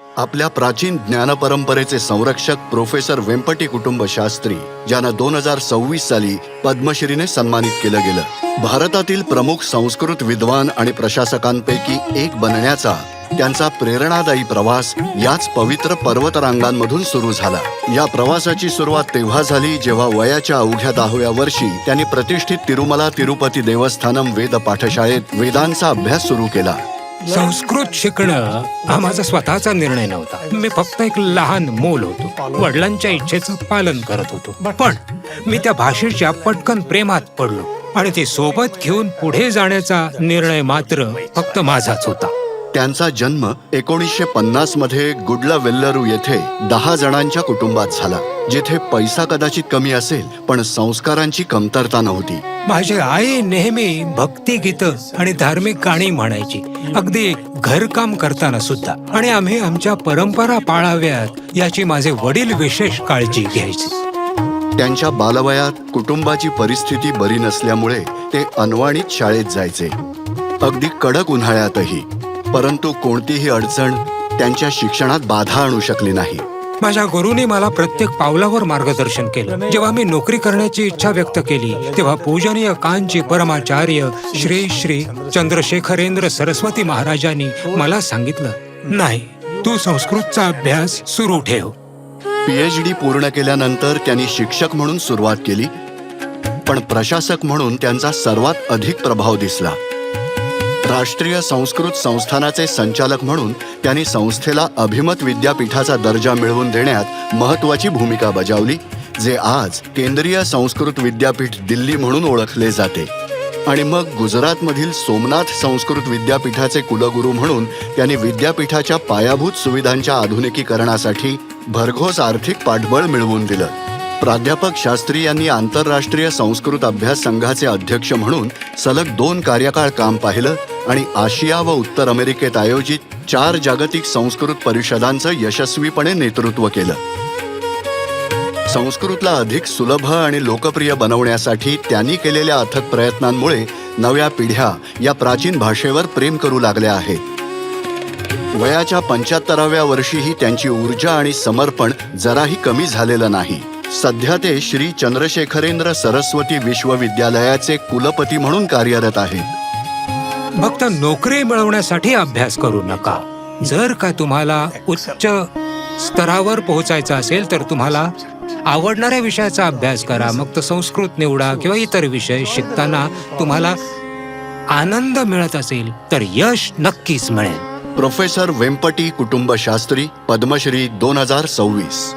आपल्या प्राचीन ज्ञानपरंपरेचे संरक्षक प्रोफेसर वेंपटी कुटुंब शास्त्री, ज्यांना 2026 साली पद्मश्रीने सन्मानित केलं गेलं. भारतातील प्रमुख संस्कृत विद्वान आणि प्रशासकांपैकी एक बनण्याचा त्यांचा प्रेरणादायी प्रवास याच पवित्र पर्वतरांगांमधून सुरू झाला. या प्रवासाची सुरुवात तेव्हा झाली जेव्हा वयाच्या अवघ्या 10व्या वर्षी त्यांनी प्रतिष्ठित तिरुमला तिरुपती देवस्थानम वेद पाठशाळेत वेदांचा अभ्यास सुरू केला. संस्कृत शिकणं हा माझा स्वतःचा निर्णय नव्हता. मी फक्त एक लहान मूल होतो, वडिलांच्या इच्छेचं पालन करत होतो. पण मी त्या भाषेच्या पटकन प्रेमात पडलो आणि ते सोबत घेऊन पुढे जाण्याचा निर्णय मात्र फक्त माझाच होता. त्यांचा जन्म 1950 मध्ये गुडलावेल्लरू येथे 10 जणांच्या कुटुंबात झाला, जिथे पैसा कदाचित कमी असेल पण संस्कारांची कमतरता नव्हती. माझी आई नेहमी भक्तिगीतं आणि धार्मिक गाणी म्हणायची, अगदी घरकाम करताना सुद्धा. आणि आम्ही आमच्या परंपरा पाळाव्यात याची माझे वडील विशेष काळजी घ्यायचे. त्यांच्या बालवयात कुटुंबाची परिस्थिती बरी नसल्यामुळे ते अनवाणीत शाळेत जायचे, अगदी कडक उन्हाळ्यातही. परंतु कोणतीही अडचण त्यांच्या शिक्षणात बाधा आणू शकली नाही. माझ्या गुरुने मला प्रत्येक पावलावर मार्गदर्शन केलं. जेव्हा मी नोकरी करण्याची इच्छा व्यक्त केली तेव्हा पूजनीय कांची परमाचार्य श्री श्री चंद्रशेखरेंद्र सरस्वती महाराजांनी मला सांगितलं, नाही, तू संस्कृतचा अभ्यास सुरू ठेव. PhD पूर्ण केल्यानंतर त्यांनी शिक्षक म्हणून सुरुवात केली, पण प्रशासक म्हणून त्यांचा सर्वात अधिक प्रभाव दिसला. राष्ट्रीय संस्कृत संस्थानाचे संचालक म्हणून त्यांनी संस्थेला अभिमत विद्यापीठाचा दर्जा मिळवून देण्यात महत्त्वाची भूमिका बजावली, जे आज केंद्रीय संस्कृत विद्यापीठ दिल्ली म्हणून ओळखले जाते. आणि मग गुजरातमधील सोमनाथ संस्कृत विद्यापीठाचे कुलगुरू म्हणून त्यांनी विद्यापीठाच्या पायाभूत सुविधांच्या आधुनिकीकरणासाठी भरघोस आर्थिक पाठबळ मिळवून दिलं. प्राध्यापक शास्त्री यांनी आंतरराष्ट्रीय संस्कृत अभ्यास संघाचे अध्यक्ष म्हणून सलग 2 कार्यकाळ काम पाहिलं आणि आशिया व उत्तर अमेरिकेत आयोजित 4 जागतिक संस्कृत परिषदांचं यशस्वीपणे नेतृत्व केलं. संस्कृतला अधिक सुलभ आणि लोकप्रिय बनवण्यासाठी त्यांनी केलेल्या अथक प्रयत्नांमुळे नव्या पिढ्या या प्राचीन भाषेवर प्रेम करू लागल्या आहेत. वयाच्या 75व्या वर्षीही त्यांची ऊर्जा आणि समर्पण जराही कमी झालेलं नाही. सध्या ते श्री चंद्रशेखरेंद्र सरस्वती विश्वविद्यालयाचे कुलपती म्हणून कार्यरत आहेत. फक्त नोकरी मिळवण्यासाठी अभ्यास करू नका. जर का तुम्हाला उच्च स्तरावर पोहोचायचं असेल तर तुम्हाला आवडणाऱ्या विषयाचा अभ्यास करा. मग तो संस्कृत निवडा किंवा इतर विषय शिकताना तुम्हाला आनंद मिळत असेल तर यश नक्कीच मिळेल. प्रोफेसर वेंपटी कुटुंब शास्त्री, पद्मश्री 2026.